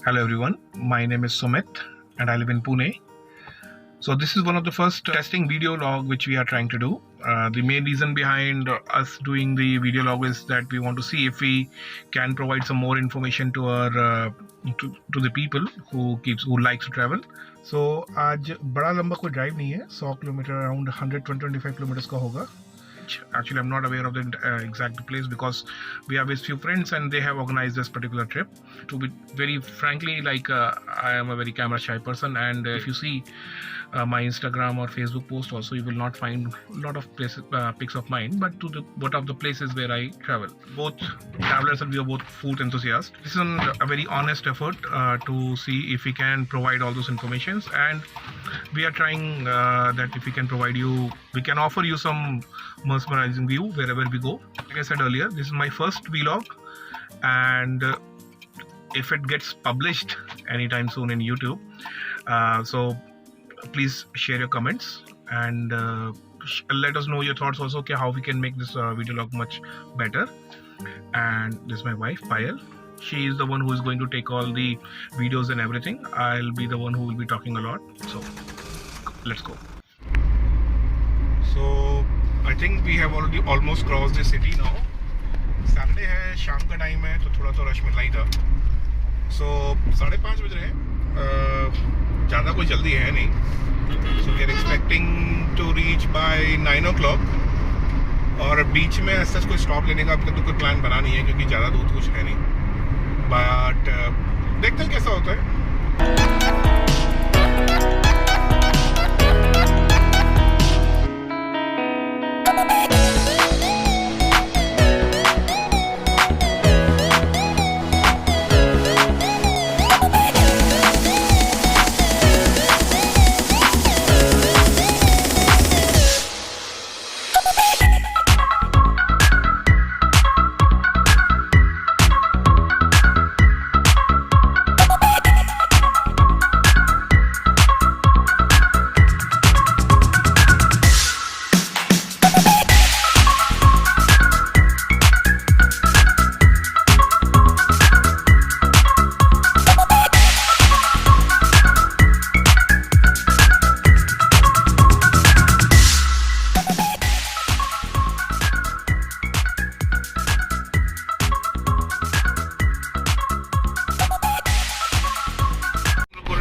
Hello everyone, my name is Sumit and I live in Pune. So this is one of the first testing video log which we are trying to do. The main reason behind us doing the video log is that we want to see if we can provide some more information to our to the people who likes to travel. So आज बड़ा लंबा कोई drive नहीं है, 100 kilometre around 125 kilometres का होगा. Actually, I'm not aware of the exact place because we are with few friends and they have organized this particular trip. To be very frankly, I am a very camera shy person, and if you see my Instagram or Facebook post also, you will not find a lot of places, pics of mine, but what of the places where I travel. Both travelers and we are both food enthusiasts. This is a very honest effort to see if we can provide all those informations, and we are trying that if we can provide you, we can offer you some mesmerizing view wherever we go. Like I said earlier, this is my first vlog, and if it gets published anytime soon in YouTube, so please share your comments and let us know your thoughts also, okay, how we can make this video log much better. And this is my wife Payal. She is the one who is going to take all the videos and everything. I'll be the one who will be talking a lot. So let's go. So I think we have already almost crossed the city now. Saturday है, शाम का time है, तो थोड़ा तो rush मिलना ही था. So 5:30 बज रहे हैं, ज़्यादा कोई जल्दी है नहीं. So we are expecting to reach by 9 o'clock. और बीच में ऐसा कोई स्टॉप लेने का अब तक तो कोई प्लान बना नहीं है, क्योंकि ज़्यादा दूर कुछ है नहीं. बट देखते हैं कैसा होता है.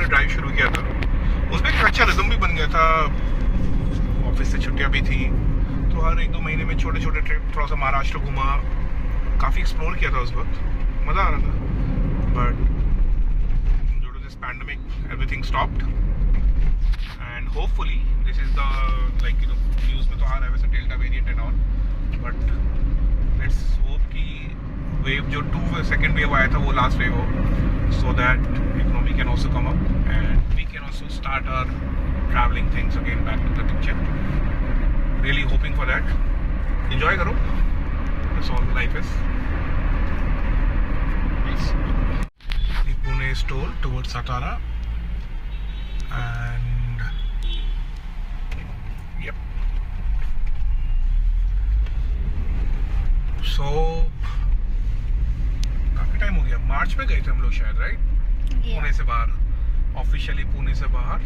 ड्राइव शुरू किया था, उसमें एक अच्छा रिदम भी बन गया था. ऑफिस से छुट्टियां भी थी, तो हर 1-2 महीने में छोटे छोटे ट्रिप, थोड़ा सा महाराष्ट्र घूमा, काफ़ी एक्सप्लोर किया था. उस वक्त मज़ा आ रहा था. But due to this pandemic everything stopped, and hopefully this is the news में तो आ रहा है वैसे Delta variant and all, but let's hope कि वेव जो सेकेंड वेव आया था वो लास्ट वेव हो, so that we can also come up and we can also start our traveling things again back to the picture. Really hoping for that. Enjoy karo, that's all life is. Peace. The Pune is toll towards Satara, and yep. So काफी time हो गया. मार्च में गए थे हम लोग शायद, right? Pune से बाहर, ऑफिशियली पुणे से बाहर.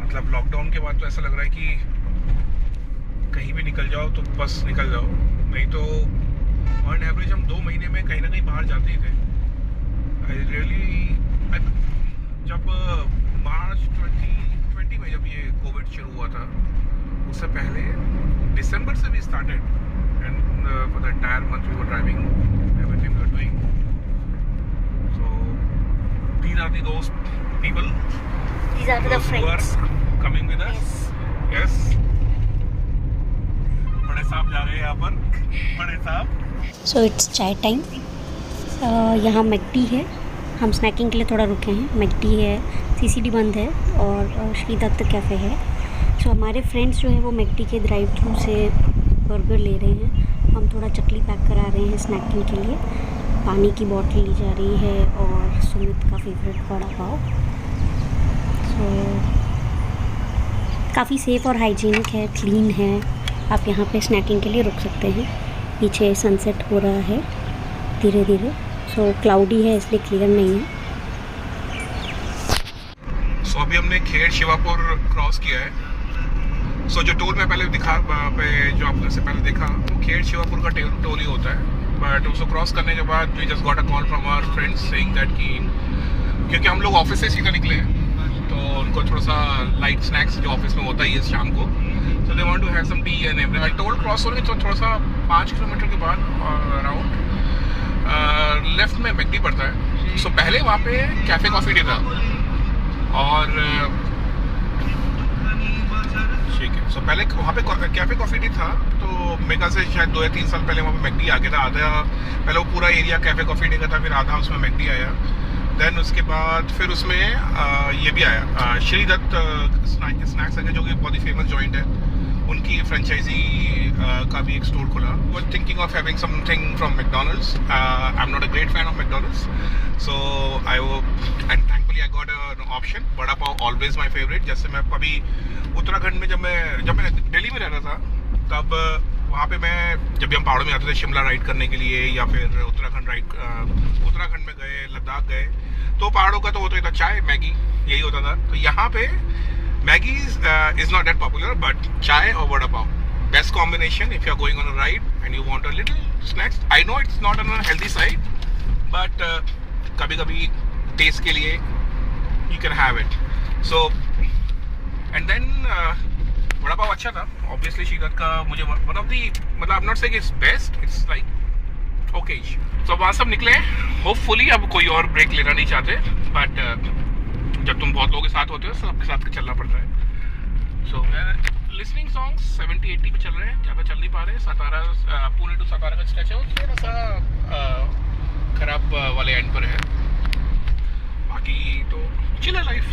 मतलब लॉकडाउन के बाद तो ऐसा लग रहा है कि कहीं भी निकल जाओ तो बस निकल जाओ, नहीं तो ऑन एवरेज हम 2 महीने में कहीं ना कहीं बाहर जाते ही थे. जब मार्च 2020 में जब ये कोविड शुरू हुआ था, उससे पहले दिसंबर से भी started, and for the entire month we were driving, everything we are doing. So these are those people. These are the friends who are coming with us. Yes. बड़े साहब जा रहे हैं यहाँ पर. बड़े साहब. So it's चाय टाइम. यहाँ मैकडी है. हम स्नैकिंग के लिए थोड़ा रुके हैं. मैकडी है, सीसीडी बंद है, और श्री दत्त कैफ़े है. सो हमारे फ्रेंड्स जो है वो मैकडी के ड्राइव थ्रू से बर्गर ले रहे हैं. हम थोड़ा चकली पैक करा रहे हैं स्नैकिंग के लिए. पानी की बॉटल ली जा रही है, और सुमित का फेवरेट वड़ा पाव. सो काफ़ी सेफ़ और हाइजीनिक है, क्लीन है. आप यहाँ पे स्नैकिंग के लिए रुक सकते हैं. पीछे सनसेट हो रहा है धीरे धीरे. सो क्लाउडी है इसलिए क्लियर नहीं है. सो अभी हमने खेड़ शिवापुर क्रॉस किया है। सो जो टोल में पहले दिखा पे जो आपने से पहले देखा वो खेड़ शिवापुर का टोल ही होता है, बट उसको क्रॉस करने के बाद we just got a call from our friends saying that कि क्योंकि हम लोग ऑफिस से सीधा निकले हैं तो उनको थोड़ा सा लाइट स्नैक्स जो ऑफिस में होता ही है शाम को, so they want to have some tea and everything. Toll cross होने तो थोड़ा सा 5 किलोमीटर के बाद अराउंड लेफ्ट में मैकडी पड़ता है। सो पहले वहाँ पे कैफ़े कॉफ़ी डे था और ठीक है, सो पहले वहाँ पे कैफ़े कॉफ़ी डे था तो मेरे ख्याल से शायद 2 या 3 साल पहले वहाँ पे मैकडी आ गया था। आधा पहले वो पूरा एरिया कैफ़े कॉफ़ी डे का था, फिर आधा उसमें मैकडी आया। देन उसके बाद फिर उसमें ये भी आया श्री दत्त स्नैक्स है जो कि बहुत ही फेमस जॉइंट है, उनकी फ्रेंचाइजी का भी एक स्टोर खुला। Were thinking of having something from McDonald's. I am not a great fan of McDonald's, so I वो and thankfully I got an option. Vada pav always my favourite. जैसे मैं कभी उत्तराखंड में जब मैं दिल्ली में रह रहा था तब वहाँ पे जब भी हम पहाड़ों में आते थे शिमला राइड करने के लिए या फिर उत्तराखंड में गए, लद्दाख गए, तो पहाड़ों का तो होता ही था चाय मैगी, यही होता था। तो यहाँ पे Maggi is not that popular, but चाय और vada pav best combination if you are going on a ride and you want a little snacks. I know it's not on a healthy side, but कभी कभी टेस्ट के लिए you can have it. So and then vada pav अच्छा था obviously. Shridatt का मुझे one of the मतलब I am not saying it's best, it's like okay. So वहाँ सब निकले, होपफुली अब कोई और ब्रेक लेना नहीं चाहते, बट जब तुम बहुत लोगों के साथ होते हो सबके साथ चलना पड़ता है। सो लिसनिंग सॉन्ग्स 70-80 पे चल रहे हैं, ज़्यादा चल नहीं पा रहे। सतारा पुणे टू सतारा का स्ट्रेच है वो थोड़ा सा खराब वाले एंड पर है, बाकी तो चिल है लाइफ।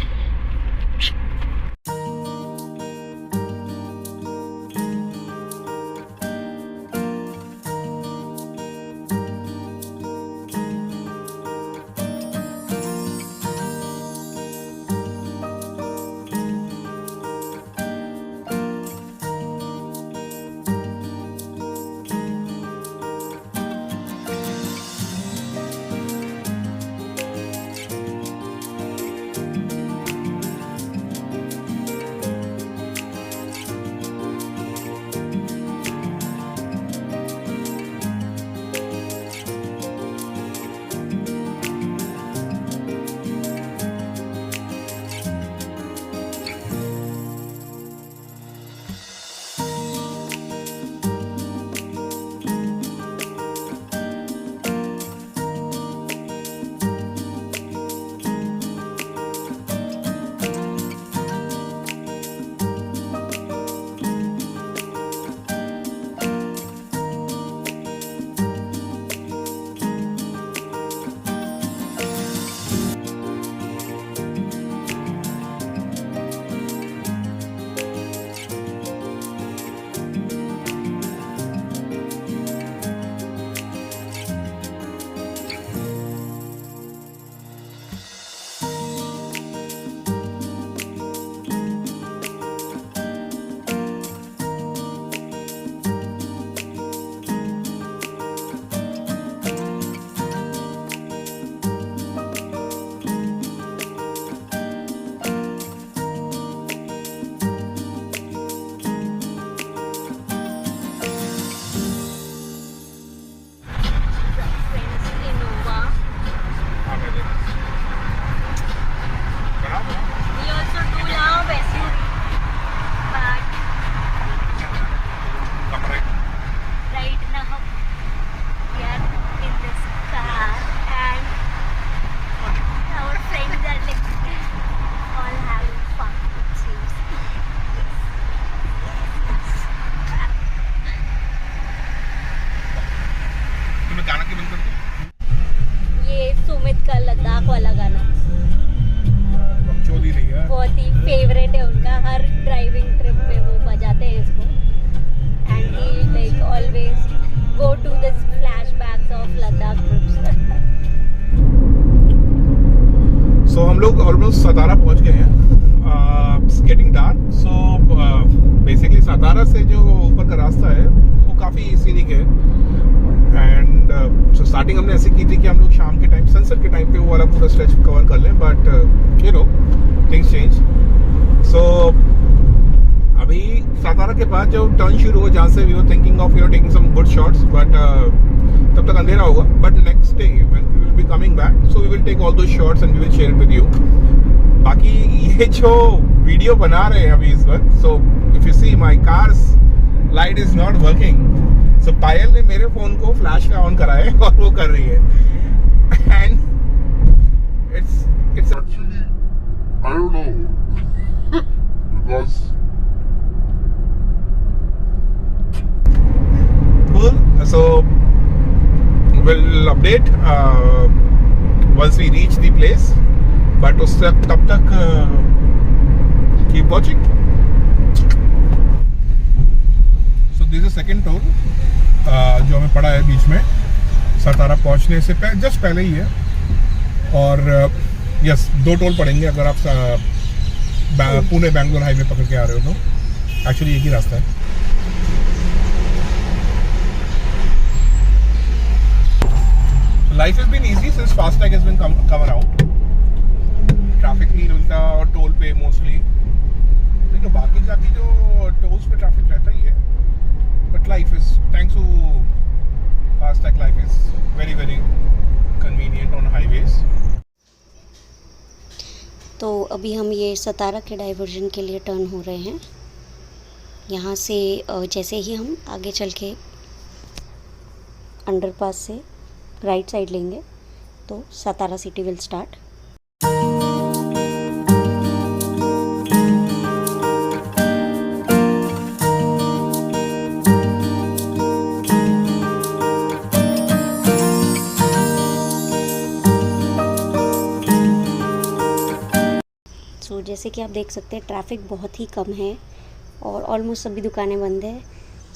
हम लोग ऑलमोस्ट सतारा पहुंच गए हैं। It's getting dark, so basically Satara से जो ऊपर का रास्ता है वो काफ़ी सीनिक है। एंड सो स्टार्टिंग हमने ऐसे की थी कि हम लोग शाम के टाइम, सनसेट के टाइम पे वो वाला पूरा स्ट्रेच कवर कर लें, but you know things change. So अभी सातारा के बाद जो टर्न शुरू हो, जहाँ से we were thinking of taking some good shots, but तब तक अंधेरा होगा. But next day when we will be coming back, so we will take all those shots and we will share it with you. बाकी ये जो video बना रहे हैं अभी इस वक्त, so if you see my car's light is not working. So Payal ने मेरे फोन को फ्लैश का ऑन करा है और वो कर रही है. And it's Actually, I don't know. Because cool. So we'll update once we reach the place. But उस तब तक keep watching. So this is second toll जो हमें पड़ा है बीच में, सतारा पहुंचने से जस्ट पहले ही है. और यस, 2 टोल पड़ेंगे अगर आप पुणे बैंगलोर हाईवे पकड़ के आ रहे हो तो. एक्चुअली एक ही रास्ता है. Life has been easy since FASTag has been come around. Traffic नहीं मिलता और टोल पे मोस्टली. देखो बाकी जाके जो टोल्स पे ट्रैफिक रहता ही है, but life is, thanks to FASTag, life is very very convenient on highways. तो अभी हम ये सतारा के डाइवर्जन के लिए टर्न हो रहे हैं. यहाँ से जैसे ही हम आगे चल के अंडरपास से राइट साइड लेंगे तो सतारा सिटी विल स्टार्ट. सो जैसे कि आप देख सकते हैं ट्रैफिक बहुत ही कम है और ऑलमोस्ट सभी दुकानें बंद है.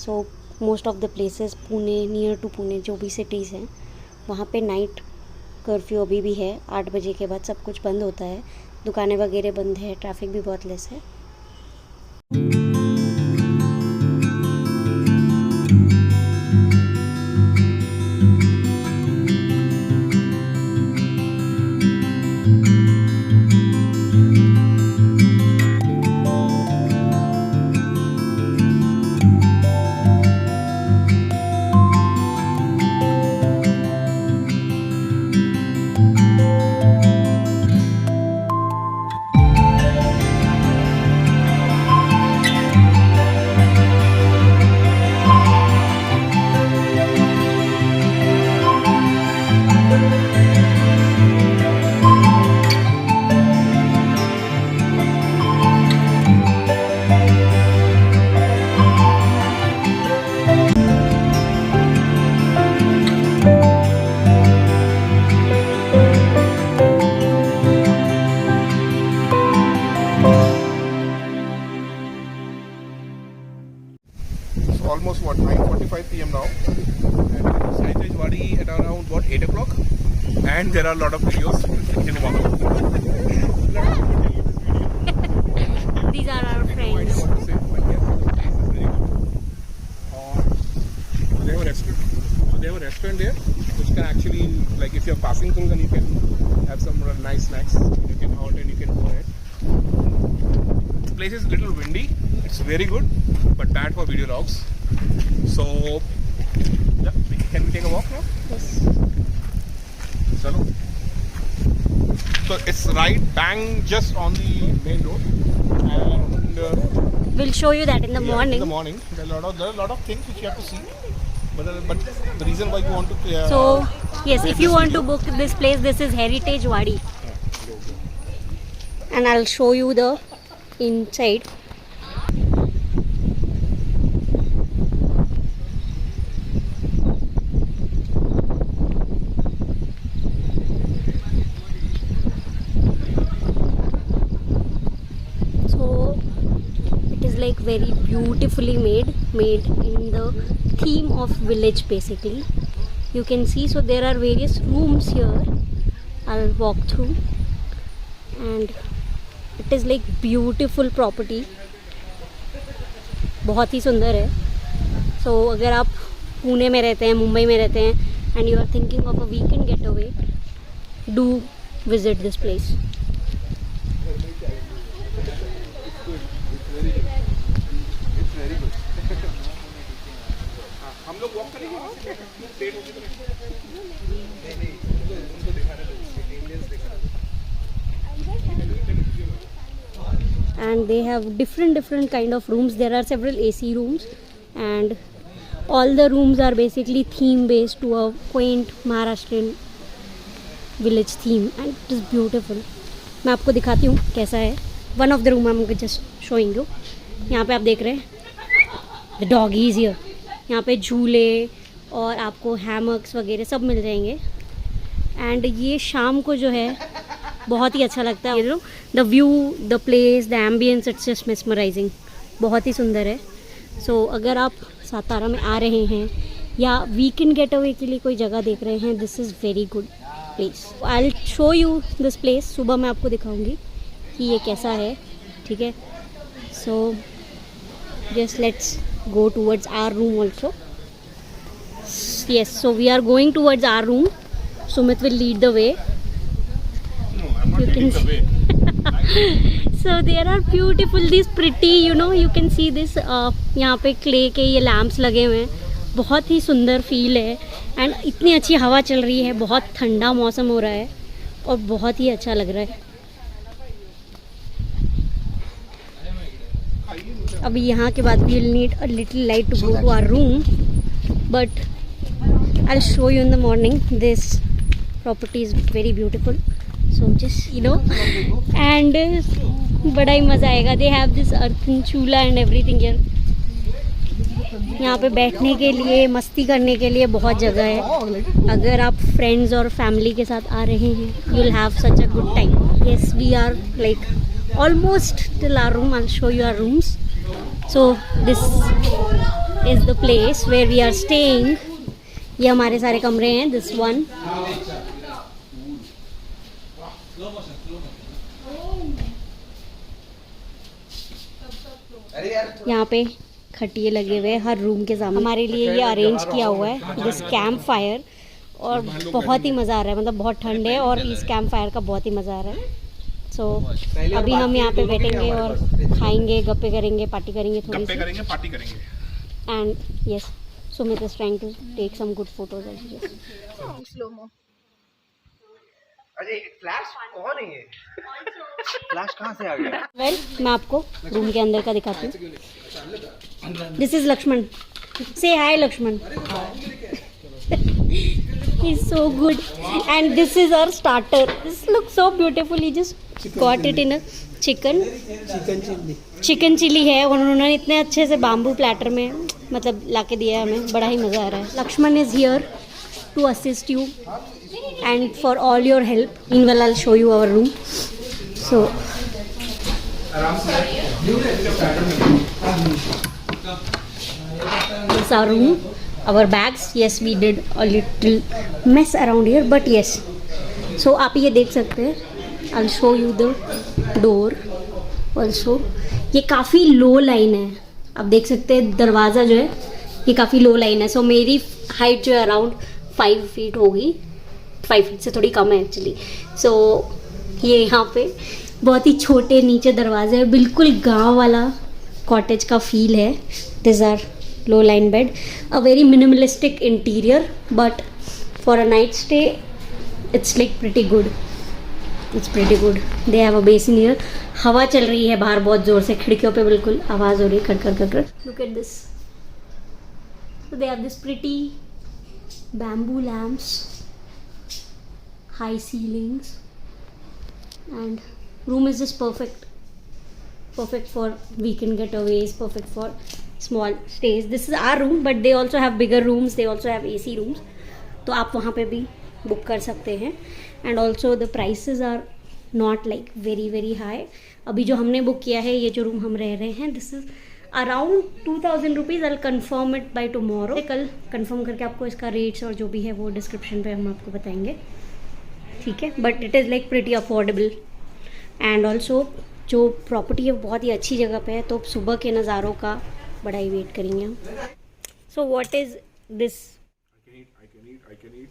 So most of the places Pune, near to Pune जो भी सिटीज़ हैं वहाँ पे नाइट कर्फ्यू अभी भी है. 8 बजे के बाद सब कुछ बंद होता है, दुकानें वगैरह बंद है, ट्रैफिक भी बहुत लेस है. Almost 9:45 p.m. now, and Saitaj Wadi at around 8 o'clock, and there are a lot of videos in Wadi. These are our friends. They have a restaurant there, which can actually, like, if you're passing through, then you can have some nice snacks. You can out and you can go ahead. The place is a little windy. It's very good, but bad for video logs. So, yeah, can we take a walk now? Yes. Chalo. So it's right bang just on the main road, and We'll show you that in the morning. In the morning, there are a lot of things which you have to see. But the reason why you want to. So yes, if you want to book this place, this is Heritage Wadi, and I'll show you the inside. Like very beautifully made in the theme of village basically. You can see, so there are various rooms here. I'll walk through, and it is like beautiful property, बहुत ही सुंदर है. So अगर आप पुणे में रहते हैं, मुंबई में रहते हैं and you are thinking of a weekend get away, do visit this place. हम लोग वॉक करेंगे and they have different kind of rooms. There are several AC rooms and all the rooms are basically theme based to a quaint Maharashtrian village theme and it is beautiful. मैं आपको दिखाती हूँ कैसा है. One of the room I'm just showing you. यहाँ पे आप देख रहे हैं the doggy is here. यहाँ पे झूले और आपको हैमक्स वगैरह सब मिल जाएंगे एंड ये शाम को जो है बहुत ही अच्छा लगता है. The view, the place, the ambience, it's just mesmerising. बहुत ही सुंदर है. सो अगर आप सातारा में आ रहे हैं या वीकेंड गेट अवे के लिए कोई जगह देख रहे हैं, this is very good place. I will show you this place. सुबह मैं आपको दिखाऊंगी कि ये कैसा है. ठीक है. So just let's go towards our room also. Yes, so we are going towards our room. Sumit will lead the way. No, I'm not leading the way. So there are beautiful, these pretty, you know, you can see this. यहाँ पे clay के ये lamps लगे हुए हैं. बहुत ही सुंदर feel है एंड इतनी अच्छी हवा चल रही है. बहुत ठंडा मौसम हो रहा है और बहुत ही अच्छा लग रहा है. अभी यहाँ के बाद we will need a little light to go to our room, but I'll show you in the morning. This property is very beautiful, so just you know, and बड़ा ही मज़ा आएगा. They have this earthen chula and everything here. यहाँ पे बैठने के लिए, मस्ती करने के लिए बहुत जगह है. अगर आप फ्रेंड्स और फैमिली के साथ आ रहे हैं, you will have such a good time. Yes, we are like almost till our room. I'll show you our rooms. So this is the place where we are staying. ये हमारे सारे कमरे हैं. This one. यहाँ पे खटिए लगे हुए हैं हर रूम के सामने. हमारे लिए ये अरेंज किया हुआ है दिस कैंप फायर और बहुत ही मज़ा आ रहा है. मतलब बहुत ठंड है और इस कैंप फायर का बहुत ही मज़ा आ रहा है. सो अभी हम यहाँ पे बैठेंगे और खाएंगे, गप्पे करेंगे, पार्टी करेंगे, थोड़ी सी करेंगे, पार्टी करेंगे. And yes, Sumit is trying to take some good photos also. Slow mo. अरे फ्लैश कौन है ये? फ्लैश कहाँ से आ गया? वेल, मैं आपको रूम के अंदर का दिखाती हूँ. This is Lakshman. Say hi Lakshman. He's so good. And this is our starter. This looks so beautiful. He just got it in a chicken chili है. उन्होंने इतने अच्छे से बाम्बू प्लेटर में मतलब लाके दिया है हमें. बड़ा ही मज़ा आ रहा है. Lakshman is here to assist you and for all your help. Meanwhile, I'll show you our room. So this is our room. Our bags, yes, we did a little mess around here, but yes. So आप ये देख सकते हैं. I'll show you the door also. ये काफ़ी लो line है. आप देख सकते हैं दरवाज़ा जो है ये काफ़ी लो लाइन है. सो मेरी हाइट जो है अराउंड 5 फीट होगी. 5 फीट से थोड़ी कम है एक्चुअली. सो ये यहाँ पे बहुत ही छोटे नीचे दरवाजे है. बिल्कुल गाँव वाला कॉटेज का फील है. This are low line bed, a very minimalistic interior, but for a night stay it's like pretty good. It's pretty good. They have a basin here. हवा चल रही है बाहर बहुत ज़ोर से. खिड़कियों पे बिल्कुल आवाज़ हो रही है खड़ खड़ खड़. Look at this. So they have this pretty bamboo lamps, high ceilings, and room is just perfect. Perfect for weekend getaways, perfect for small stays. This is our room, but they also have bigger rooms. They also have AC rooms. तो आप वहाँ पे भी book कर सकते हैं. And also the prices are not like very very high. अभी जो हमने बुक किया है, ये जो रूम हम रह रहे हैं, this is around 2000 rupees. I'll confirm it by tomorrow. कल confirm करके आपको इसका रेट्स और जो भी है वो डिस्क्रिप्शन पे हम आपको बताएंगे. ठीक है. But it is like pretty affordable. And also जो प्रॉपर्टी है बहुत ही अच्छी जगह पे है, तो सुबह के नज़ारों का बड़ा ही वेट करेंगे हम. So what is this. I can eat.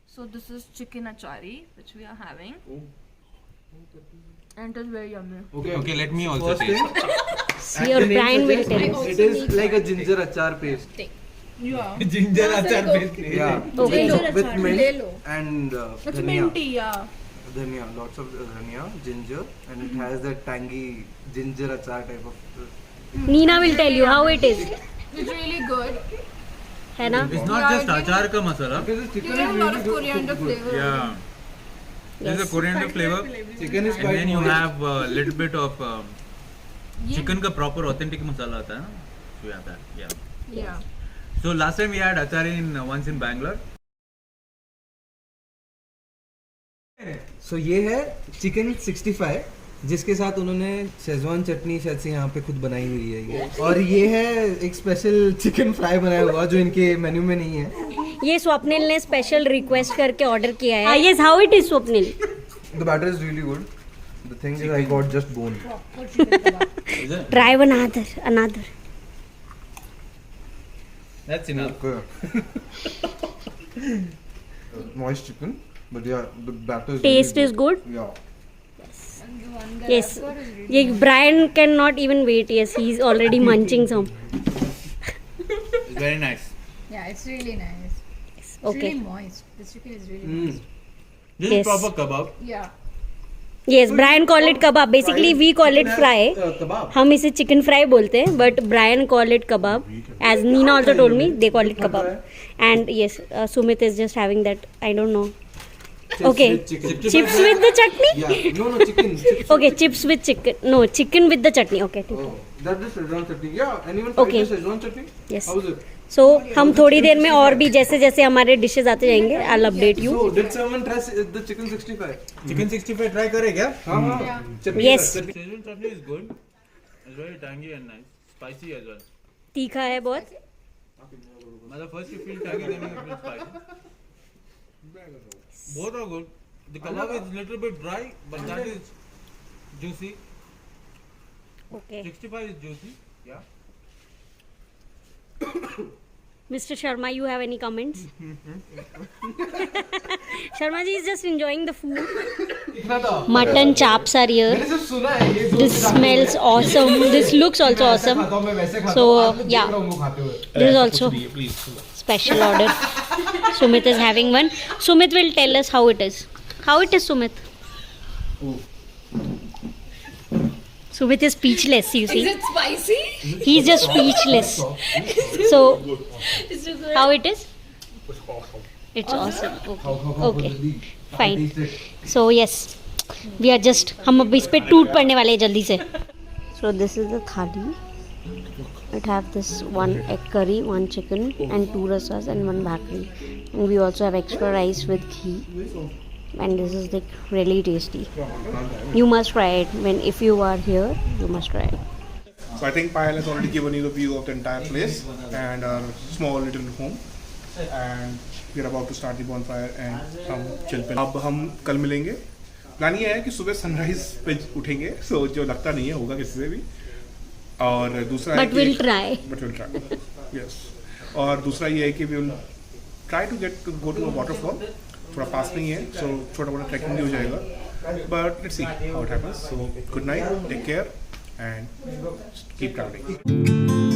So this is chicken achari which we are having. And it is very yummy. Okay, let me also taste. See, or Brian will tell us. It is like a ginger achar paste. Yeah. Ginger achar paste. Yeah. Okay. With mint and It's dhania. minty, yeah. Dhania, lots of dhania, ginger, and it has that tangy ginger achar type of. Nina will tell you how it is. It's really good. है ना? It's not just achar ka masala. Because the You chicken get a is lot really of good. coriander flavor. Yeah. There's a Yes. coriander flavor, Chicken is and quite then you moist. have a little bit of chicken का proper authentic masala आता है ना. So you have that. Yeah. Yeah. So last time we had achar once in Bangalore. So ये है chicken 65 जिसके साथ उन्होंने Schezwan चटनी शायद से यहाँ पे खुद बनाई हुई है ये। और ये है एक स्पेशल चिकन फ्राई बनाया हुआ जो इनके मेन्यू में नहीं है। ये स्वप्निल ने स्पेशल रिक्वेस्ट करके ऑर्डर किया है। Yes, how it is, Swapnil? The batter is really good. The thing is I got just bone. Try another. That's enough. Okay. Moist chicken, but yeah, the batter is Taste really is good. Yeah. Yes. ये Brian cannot even wait. Yes, he's already munching some. It's very nice. Yeah, it's really nice. It's Okay. really moist. The chicken is really moist. This Yes. is proper kebab. Yeah. Yes, Brian call it kebab. Basically, we call it fry. Kebab. हम इसे chicken fry बोलते हैं, but Brian call it kebab. As Nina also told me, they call it kebab. And yes, Sumit is just having that. I don't know. Okay, With chicken. chips with the chutney. Yeah. No, chicken. Chips. Okay, chips with chicken. No, chicken with the chutney. Okay, ठीक है. Oh, that's the Szechuan chutney. Yeah, anyone Okay. tried the Szechuan chutney? Yes. How is it? So हम थोड़ी देर में और भी जैसे जैसे हमारे डिशेस आते जाएंगे, I'll update you. So, did someone try the chicken 65? Chicken 65 try करे क्या? हाँ. Chutney Yes. का. Szechuan chutney is good. It's very tangy and nice. Spicy as well. तीखा है बहुत. मतलब first you feel tangy, then you feel spicy. Both are good. The kebab is little bit dry, but that is juicy. Okay. 65 is juicy. Yeah. Mr. Sharma, you have any comments? Sharma ji is just enjoying the food. Mutton chops are here. मैंने सिर्फ सुना है ये जो This smells awesome. This looks also awesome. खाता हूँ मैं वैसे खाता So हूँ आप लोग yeah, देख रहे होंगे खाते हुए this is also special order. Sumit is having one. Sumit will tell us how it is. How it is, Sumit? Sumit is speechless, you see. Is it spicy? He's just speechless. So, how it is? It's awesome. Okay. Fine. So yes, we are just हम अब इस पे टूट पड़ने वाले हैं जल्दी से. So this is the thali. It have this one egg curry, one chicken, and 2 rasas and 1 bhakri. And we also have extra rice with ghee. And this is like really tasty. You must try it when if you are here. You must try it. So I think Payal has already given you the view of the entire place and our small little home. And we are about to start the bonfire and हम chill पे. अब हम कल मिलेंगे. Plan ये है कि सुबह सनराइज पे उठेंगे. So जो लगता नहीं है होगा किसी से भी. और दूसरा But we'll try. But we'll try. Yes. और दूसरा ये है कि we will try to go to a waterfall. थोड़ा पास नहीं है, so छोटा मोटा ट्रैकिंग भी हो जाएगा. But let's see how it happens. So good night, take care, and keep traveling.